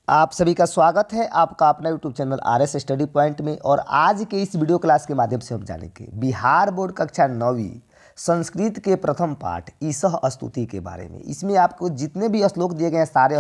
आप सभी का स्वागत है आपका अपना YouTube channel RS study point में। और आज के इस वीडियो क्लास के माध्यम से हम जानेंगे बिहार बोर्ड कक्षा 9वीं संस्कृत के प्रथम पाठ ईशः स्तुति के बारे में। इसमें आपको जितने भी श्लोक दिए गए हैं सारे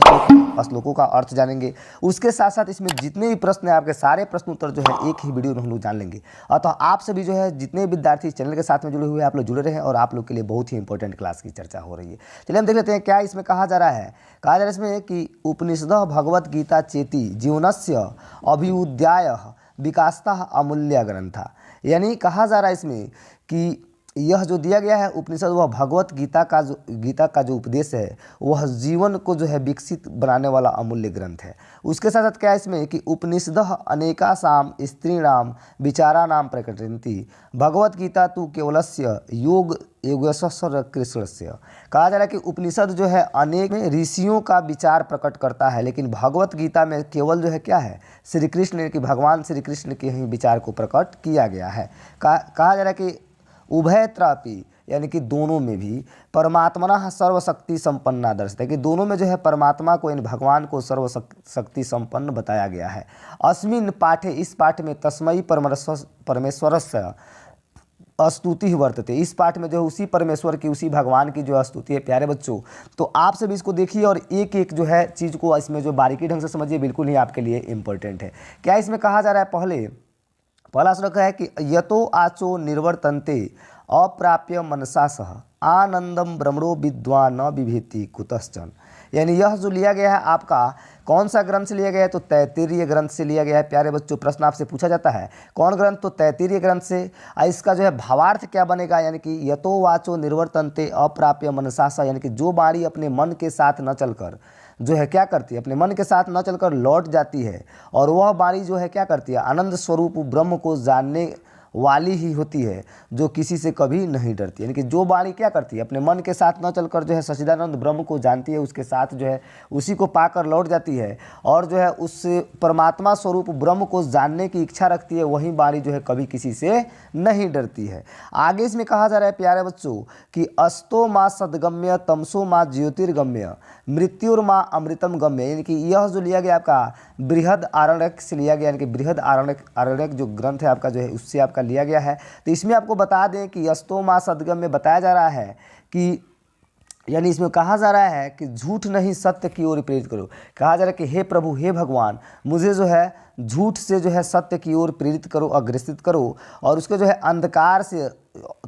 श्लोकों का अर्थ जानेंगे। उसके साथ साथ इसमें जितने भी प्रश्न हैं आपके सारे प्रश्न उत्तर जो है एक ही वीडियो में हम लोग जान लेंगे। अतः आप सभी जो है जितने विद्यार्थी इस चैनल के साथ में जुड़े हुए हैं आप लोग जुड़े रहे हैं और आप लोग के लिए बहुत ही इंपॉर्टेंट क्लास की चर्चा हो रही है। चलिए हम देख लेते हैं क्या इसमें कहा जा रहा है। कहा जा रहा है इसमें कि उपनिषदः भगवत गीता चेति जीवनस्य अभ्युदयाय विकासतः अमूल्य ग्रंथा। यानी कहा जा रहा है इसमें कि यह जो दिया गया है उपनिषद वह भगवत गीता का जो उपदेश है वह जीवन को जो है विकसित बनाने वाला अमूल्य ग्रंथ है। उसके साथ साथ क्या है इसमें कि उपनिषदः अनेकासाम स्त्रीणाम विचाराणाम प्रकटयन्ति भगवत गीता तु केवलस्य योग योगेश्वर कृष्णस्य। कहा जा रहा है कि उपनिषद जो है अनेक ऋषियों का विचार प्रकट करता है, लेकिन भगवत गीता में केवल जो है क्या है श्री कृष्ण कि भगवान श्री कृष्ण के ही विचार को प्रकट किया गया है। कहा जा रहा है कि उभयत्रापि यानी कि दोनों में भी परमात्मना सर्वशक्ति संपन्ना दर्शते कि दोनों में जो है परमात्मा को यानी भगवान को सर्वशक्ति संपन्न बताया गया है। अस्मिन् पाठे इस पाठ में तस्मै परमेश्वरस्य स्तुति वर्तते। इस पाठ में जो है उसी परमेश्वर की उसी भगवान की जो स्तुति है। प्यारे बच्चों तो आप सभी इसको देखिए और एक एक जो है चीज़ को इसमें जो बारीकी ढंग से समझिए, बिल्कुल ही आपके लिए इम्पोर्टेंट है। क्या इसमें कहा जा रहा है पहला श्लोक है कि यतो आचो निर्वर्तन्ते अप्राप्य मनसा सह आनंदम ब्रह्मणो विद्वान न विभेति कुतश्चन। यानी यह जो लिया गया है आपका कौन सा ग्रंथ से लिया गया है तो तैत्तिरीय ग्रंथ से लिया गया है। प्यारे बच्चों प्रश्न आपसे पूछा जाता है कौन ग्रंथ तो तैत्तिरीय ग्रंथ से। इसका जो है भावार्थ क्या बनेगा यानी कि यतो वाचो निर्वर्तन्ते अप्राप्य मनसा सह यानी कि जो वाणी अपने मन के साथ न चलकर जो है क्या करती है अपने मन के साथ न चलकर लौट जाती है और वह वाणी जो है क्या करती है आनंद स्वरूप ब्रह्म को जानने वाली ही होती है जो किसी से कभी नहीं डरती। यानी कि जो वाणी क्या करती है अपने मन के साथ न चलकर जो है सच्चिदानंद ब्रह्म को जानती है, उसके साथ जो है उसी को पाकर लौट जाती है और जो है उस परमात्मा स्वरूप ब्रह्म को जानने की इच्छा रखती है, वही वाणी जो है कभी किसी से नहीं डरती है। आगे इसमें कहा जा रहा है प्यारे बच्चों कि अस्तो माँ सदगम्य तमसो माँ ज्योतिर्गम्य मृत्युर्माँ अमृतम गम्य। यानी कि यह जो लिया गया आपका बृहद आरण्यक से लिया गया यानी कि बृहद आरण्यक जो ग्रंथ है आपका जो है उससे आपका लिया गया है। तो इसमें आपको बता दें कि अस्तो माँ सदगम में बताया जा रहा है कि यानी इसमें कहा जा रहा है कि झूठ नहीं सत्य की ओर प्रेरित करो। कहा जा रहा है कि हे प्रभु हे भगवान मुझे जो है झूठ से जो है सत्य की ओर प्रेरित करो अग्रसित करो और उसके जो है अंधकार से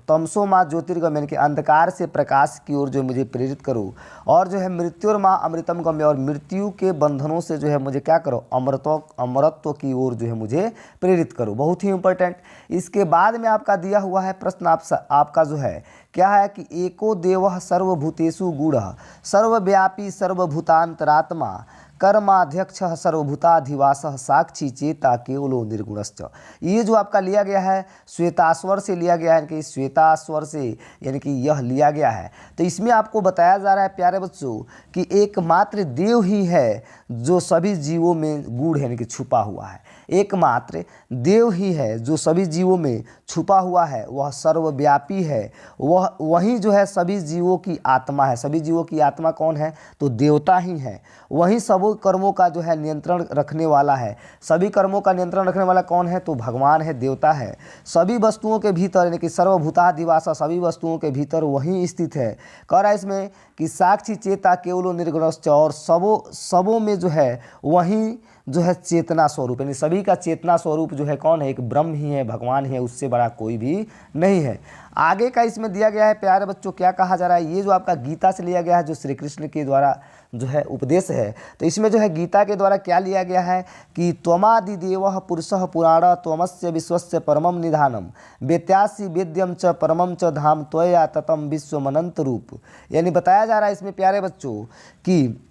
तमसो माँ ज्योतिर्गम्य यानी कि अंधकार से प्रकाश की ओर जो मुझे प्रेरित करो और जो है मृत्युर माँ अमृतम गम्य और मृत्यु के बंधनों से जो है मुझे क्या करो अमरत्व की ओर जो है मुझे प्रेरित करो। बहुत ही इंपॉर्टेंट। इसके बाद में आपका दिया हुआ है प्रश्न आपका जो है क्या है कि एको देवः सर्वभूतेषु गूढ़ः सर्वव्यापी सर्वभूतांतरात्मा कर्माध्यक्ष सर्वभूताधिवासः साक्षी चेता केवलो निर्गुणश्च। ये जो आपका लिया गया है श्वेताश्वर से लिया गया है कि श्वेताश्वर से यानी कि यह लिया गया है। तो इसमें आपको बताया जा रहा है प्यारे बच्चों कि एकमात्र देव ही है जो सभी जीवों में गूढ़ यानी कि छुपा हुआ है। एकमात्र देव ही है जो सभी जीवों में छुपा हुआ है, वह सर्वव्यापी है, वही जो है सभी जीवों की आत्मा है। सभी जीवों की आत्मा कौन है तो देवता ही है। वही सब कर्मों का जो है नियंत्रण रखने वाला है। सभी कर्मों का नियंत्रण रखने वाला कौन है तो भगवान है, देवता है। सभी वस्तुओं के भीतर यानी कि सर्वभूताधिवास सभी वस्तुओं के भीतर वही स्थित है। कह रहा है इसमें कि साक्षी चेता केवलो निर्गुणश्च और सबों में जो है वही जो है चेतना स्वरूप यानी सभी का चेतना स्वरूप जो है कौन है एक ब्रह्म ही है, भगवान ही है, उससे बड़ा कोई भी नहीं है। आगे का इसमें दिया गया है प्यारे बच्चों क्या कहा जा रहा है। ये जो आपका गीता से लिया गया है जो श्री कृष्ण के द्वारा जो है उपदेश है। तो इसमें जो है गीता के द्वारा क्या लिया गया है कि त्वमादिदेवः पुरुषः पुराण त्वमस्य विश्वस्य परमं निधानम वेत्यासि वेद्यम च परमं च धाम त्वया ततम विश्वमनंत रूप। यानी बताया जा रहा है इसमें प्यारे बच्चों कि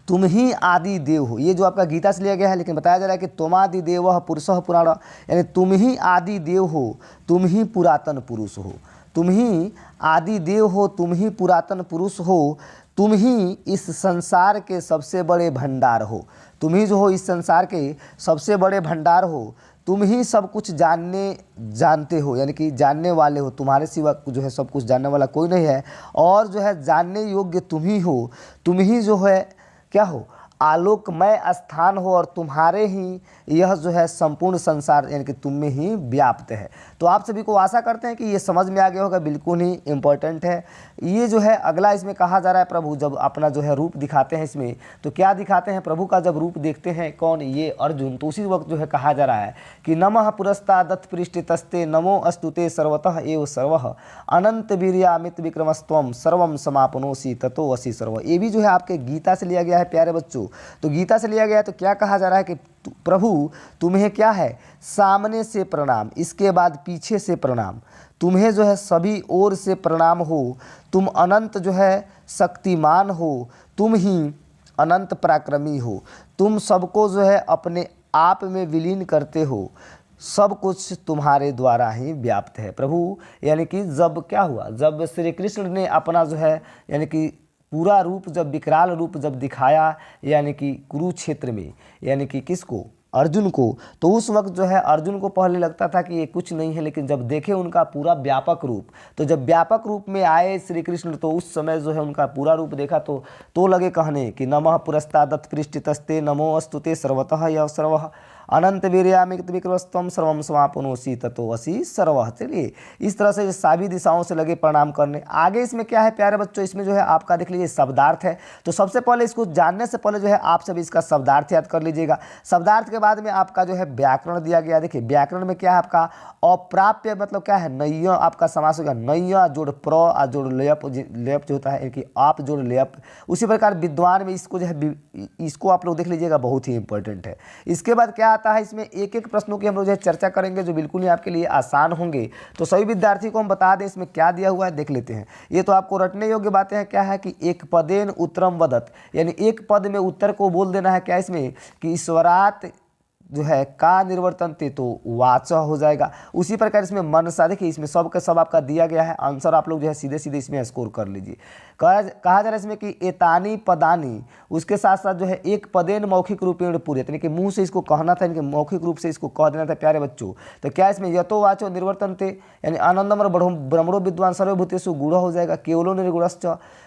तुम ही आदि देव हो। ये जो आपका गीता से लिया गया है लेकिन बताया जा रहा है कि त्वमादि देवः पुरुषः पुराण यानी तुम ही आदि देव हो, तुम ही पुरातन पुरुष हो। तुम ही आदि देव हो, तुम ही पुरातन पुरुष हो, तुम ही इस संसार के सबसे बड़े भंडार हो। तुम ही जो हो इस संसार के सबसे बड़े भंडार हो। तुम ही सब कुछ जानते हो यानी कि जानने वाले हो, तुम्हारे सिवा जो है सब कुछ जानने वाला कोई नहीं है और जो है जानने योग्य तुम ही हो। तुम ही जो है क्या हो आलोकमय स्थान हो और तुम्हारे ही यह जो है संपूर्ण संसार यानी कि तुम में ही व्याप्त है। तो आप सभी को आशा करते हैं कि ये समझ में आ गया होगा, बिल्कुल ही इम्पोर्टेंट है। ये जो है अगला इसमें कहा जा रहा है, प्रभु जब अपना जो है रूप दिखाते हैं इसमें, तो क्या दिखाते हैं, प्रभु का जब रूप देखते हैं कौन, ये अर्जुन, तो उसी वक्त जो है कहा जा रहा है कि नमः पुरस्तादत् पृष्ठतस्ते नमो अस्तुते सर्वतः एव सर्वः अनंत वीर्यामित विक्रमस्त्वम सर्वम समापनोसी ततो असि सर्व। ये भी जो है आपके गीता से लिया गया है प्यारे बच्चों। तो गीता से लिया गया है, तो क्या कहा जा रहा है कि प्रभु तुम्हें क्या है, सामने से प्रणाम, इसके बाद पीछे से प्रणाम, तुम्हें जो है सभी ओर से प्रणाम हो, तुम अनंत जो है शक्तिमान हो, तुम ही अनंत पराक्रमी हो, तुम सबको जो है अपने आप में विलीन करते हो, सब कुछ तुम्हारे द्वारा ही व्याप्त है। प्रभु यानी कि जब क्या हुआ, जब श्री कृष्ण ने अपना जो है यानी कि पूरा रूप जब विकराल रूप जब दिखाया यानी कि कुरुक्षेत्र में, यानी कि किसको, अर्जुन को, तो उस वक्त जो है अर्जुन को पहले लगता था कि ये कुछ नहीं है, लेकिन जब देखे उनका पूरा व्यापक रूप, तो जब व्यापक रूप में आए श्री कृष्ण, तो उस समय जो है उनका पूरा रूप देखा तो लगे कहने कि नमः पुरस्तादत् पृष्ठतस्ते नमो अस्तुते सर्वतः यः सर्वः अनंत वीर्यामित विक्रमस्त्वम सर्वम समापनोसी ततो असि सर्वः। चलिए इस तरह से सभी दिशाओं से लगे प्रणाम करने। आगे इसमें क्या है प्यारे बच्चों, इसमें जो है आपका देख लीजिए शब्दार्थ है। तो सबसे पहले इसको जानने से पहले जो है आप सभी इसका शब्दार्थ याद कर लीजिएगा। शब्दार्थ के बाद में आपका जो है व्याकरण दिया गया। देखिए व्याकरण में क्या है आपका अप्राप्य, मतलब क्या है, नैय आपका समास होगा, नैय जोड़ प्र जोड़ लेप, लेप जो होता है कि आप जोड़ लेप। उसी प्रकार विद्वान में इसको जो है, इसको आप लोग देख लीजिएगा, बहुत ही इंपॉर्टेंट है। इसके बाद क्या आता है, इसमें एक एक प्रश्नों की हम लोग जो है चर्चा करेंगे जो बिल्कुल ही आपके लिए आसान होंगे। तो सभी विद्यार्थी को हम बता दें इसमें क्या दिया हुआ है, देख लेते हैं। ये तो आपको रटने योग्य बातें हैं। क्या है कि एक पदेन उत्तरम वदत, यानी एक पद में उत्तर को बोल देना है। क्या इसमें कि ईश्वरात जो है का निर्वर्तन ते, तो वाच हो जाएगा। उसी प्रकार इसमें मनसा, देखिए इसमें सब का सब आपका दिया गया है, आंसर आप लोग जो है सीधे सीधे इसमें स्कोर कर लीजिए। कहा जा रहा है इसमें कि एतानी पदानी, उसके साथ साथ जो है एक पदेन मौखिक रूपेण पूरे, यानी कि मुंह से इसको कहना था, इनके मौखिक रूप से इसको कह देना था प्यारे बच्चों। तो क्या इसमें यतो वाचो निर्वर्तन ते, यानी आनंदम ब्रह्मणो विद्वान सर्वभूतेषु गूढ़ हो जाएगा, केवलो निर्गुणश्च।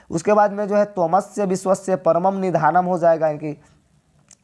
उसके बाद में जो है त्वमस्य विश्वस्य परमम निधानम हो जाएगा, यानी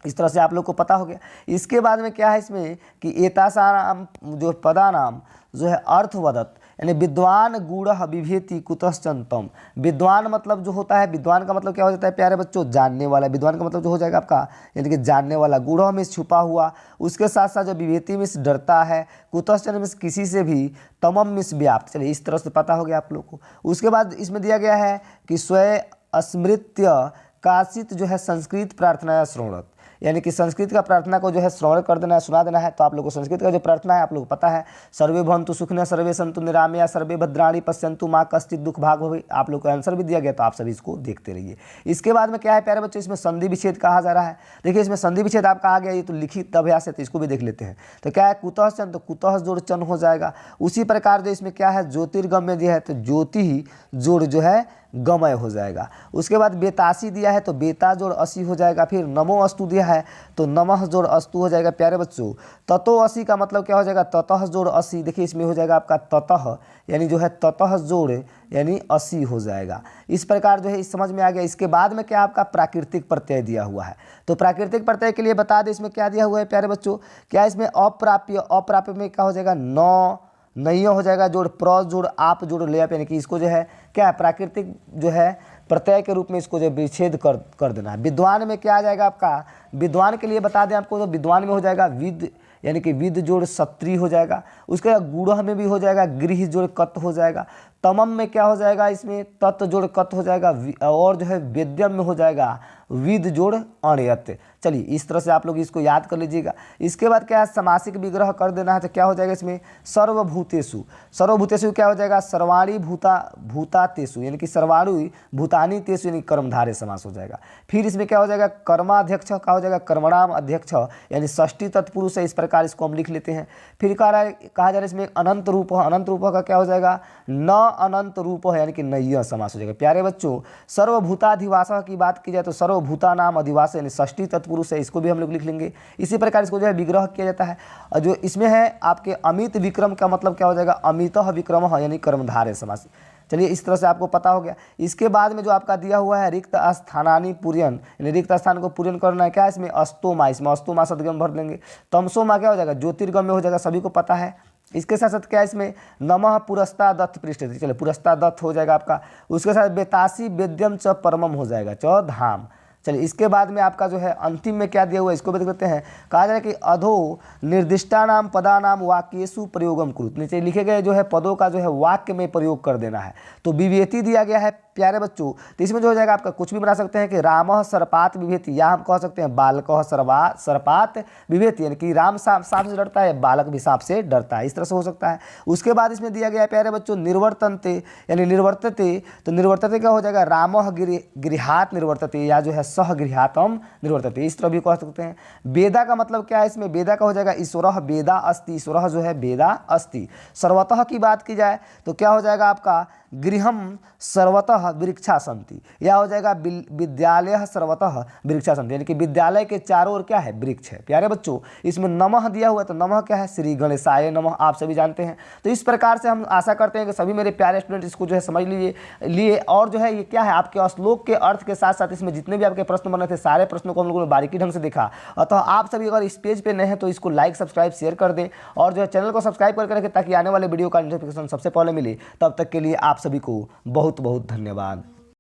इस तरह से आप लोग को पता हो गया। इसके बाद में क्या है इसमें कि एतासानाम जो पदानाम जो है अर्थवदत, यानी विद्वान गूढ़ विभेति कुतश्चंतम। विद्वान मतलब जो होता है, विद्वान का मतलब क्या हो जाता है प्यारे बच्चों, जानने वाला। विद्वान का मतलब जो हो जाएगा आपका यानी कि जानने वाला, गूढ़ में छुपा हुआ। उसके साथ साथ जो विभेति में डरता है, कुतश्चन में किसी से भी, तमम में व्याप्त। चलिए इस तरह से पता हो गया आप लोग को। उसके बाद इसमें दिया गया है कि स्वयं स्मृत्य काशित जो है संस्कृत प्रार्थना श्रवणत, यानी कि संस्कृत का प्रार्थना को जो है श्रवण कर देना है, सुना देना है। तो आप लोग को संस्कृत का जो प्रार्थना है आप लोग को पता है, सर्वे भवन्तु सुखिनः सर्वे सन्तु निरामया सर्वे भद्राणि पश्यन्तु माँ कश्चित् दुख भाग भवेत्। आप लोग को आंसर भी दिया गया, तो आप सभी इसको देखते रहिए। इसके बाद में क्या है प्यारे बच्चों, इसमें संधि विच्छेद कहा जा रहा है। देखिए इसमें संधि विच्छेद आपका आ गया, ये तो लिखित अभ्यास है, तो इसको भी देख लेते हैं। तो क्या है कुतः चन, तो कुतः जोड़ चन हो जाएगा। उसी प्रकार जो इसमें क्या है ज्योतिर्गम्य दिया है, तो ज्योति ही जोड़ जो है गमय हो जाएगा। उसके बाद बेतासी दिया है, तो बेता जोड़ असी हो जाएगा। फिर नमो अस्तु दिया है, तो नमः जोड़ अस्तु हो जाएगा प्यारे बच्चों। ततो असी का मतलब क्या हो जाएगा, ततः जोड़ असी। देखिए इसमें हो जाएगा आपका ततः, यानी जो है ततः जोड़ यानी असी हो जाएगा। इस प्रकार जो है इस समझ में आ गया। इसके बाद में क्या आपका प्राकृतिक प्रत्यय दिया हुआ है। तो प्राकृतिक प्रत्यय के लिए बता दें इसमें क्या दिया हुआ है प्यारे बच्चों। क्या इसमें अप्राप्य, अप्राप्य में क्या हो जाएगा, न नहीं हो जाएगा, जोड़ प्र जोड़ आप जोड़ लेप, यानी कि इसको जो है क्या प्राकृतिक जो है प्रत्यय के रूप में इसको जो विच्छेद कर देना है। विद्वान में क्या आ जाएगा आपका, विद्वान के लिए बता दें आपको, तो विद्वान में हो जाएगा विद, यानी कि विद जोड़ सत्री हो जाएगा। उसके बाद गूढ़ में भी हो जाएगा गृह जोड़ कत हो जाएगा। तमम में क्या हो जाएगा, इसमें तत् जोड़ कत हो जाएगा। और जो है वेद्यम में हो जाएगा विद जोड़ अण्यत। चलिए इस तरह से आप लोग इसको याद कर लीजिएगा। इसके बाद क्या है समासिक विग्रह कर देना है, तो क्या हो जाएगा इसमें सर्वभूतेषु। सर्वभूतेषु क्या हो जाएगा, सर्वाणी भूता तेषु, यानी कि सर्वाणी भूतानी तेषु, यानी कर्मधारय समास हो जाएगा। फिर इसमें क्या हो जाएगा कर्माध्यक्ष का हो जाएगा कर्मणाम अध्यक्ष, यानी षष्ठी तत्पुरुष है। इस प्रकार इसको हम लिख लेते हैं। फिर कहा जा रहा है इसमें अनंत रूप, अनंत रूप का क्या हो जाएगा, न अनंत रूप है, यानी कि नय्य समास हो जाएगा। प्यारे बच्चों सर्वभूताधिवास की बात की जाए तो सर्वभूता नाम अधिवास, यानी षष्ठी तत्पुरुष है, इसको भी हम लोग लिख लेंगे। इसी प्रकार इसको जो है विग्रह किया जाता है। और जो इसमें है आपके अमित विक्रम का मतलब क्या हो जाएगा, अमितः विक्रम, यानी कर्मधारय समास। चलिए इस तरह से आपको पता हो गया। इसके बाद में जो आपका दिया हुआ है रिक्त स्थानानी पूर्यन, यानी रिक्त स्थान को पूर्यन करना है, क्या है इसमें अस्तोमा, इसमें अस्तोमा सदगम भर देंगे। तमसोमा क्या हो जाएगा, ज्योतिर्गम्य हो जाएगा, सभी को पता है। इसके साथ साथ क्या है इसमें नमः पुरस्ता दत्त पृष्ठ, चलिए पुरस्ता दत्त हो जाएगा आपका। उसके साथ बेतासी वेद्यम च परमम हो जाएगा, च धाम। चलिए इसके बाद में आपका जो है अंतिम में क्या दिया हुआ है इसको भी देख लेते हैं। कहा जा रहा है कि अधो निर्दिष्टानाम पदानाम वाक्येषु प्रयोगम कुरुत, नीचे लिखे गए जो है पदों का जो है वाक्य में प्रयोग कर देना है। तो विवेति दिया गया है प्यारे बच्चों, तो इसमें जो हो जाएगा आपका कुछ भी बना सकते हैं कि रामः सर्पात विभेति, या हम कह सकते हैं बालकः सर्पात विभेति, यानी कि राम सांप से डरता है, बालक भी सांप से डरता है, इस तरह से हो सकता है। उसके बाद इसमें दिया गया है प्यारे बच्चों निर्वर्तनते, यानी निर्वर्तते, तो निर्वर्तते क्या हो जाएगा रामः गृहात निर्वर्तते, या जो है सह गृहातम निर्वर्तते, इस तरह भी कह सकते हैं। वेदा का मतलब क्या है इसमें, वेदा का हो जाएगा ईश्वरः वेदा अस्ति, ईश्वरः जो है वेदा अस्ति। सर्वतः की बात की जाए तो क्या हो जाएगा आपका गृहम सर्वतः वृक्षा सन्ति, या हो जाएगा विद्यालय सर्वतः वृक्षा सन्ति, यानी कि विद्यालय के चारों ओर क्या है वृक्ष है। प्यारे बच्चों इसमें नमः दिया हुआ है, तो नमः क्या है श्री गणेशाय नमः, आप सभी जानते हैं। तो इस प्रकार से हम आशा करते हैं कि सभी मेरे प्यारे स्टूडेंट इसको जो है समझ लिए और जो है ये क्या है आपके श्लोक के अर्थ के साथ साथ इसमें जितने भी आपके प्रश्न बने थे सारे प्रश्नों को हम लोगों ने बारीकी ढंग से देखा। अतः आप सभी अगर इस पेज पे नए हैं तो इसको लाइक सब्सक्राइब शेयर कर दें और जो है चैनल को सब्सक्राइब करके रखें ताकि आने वाले वीडियो का नोटिफिकेशन सबसे पहले मिले। तब तक के लिए आप सभी को बहुत बहुत धन्यवाद।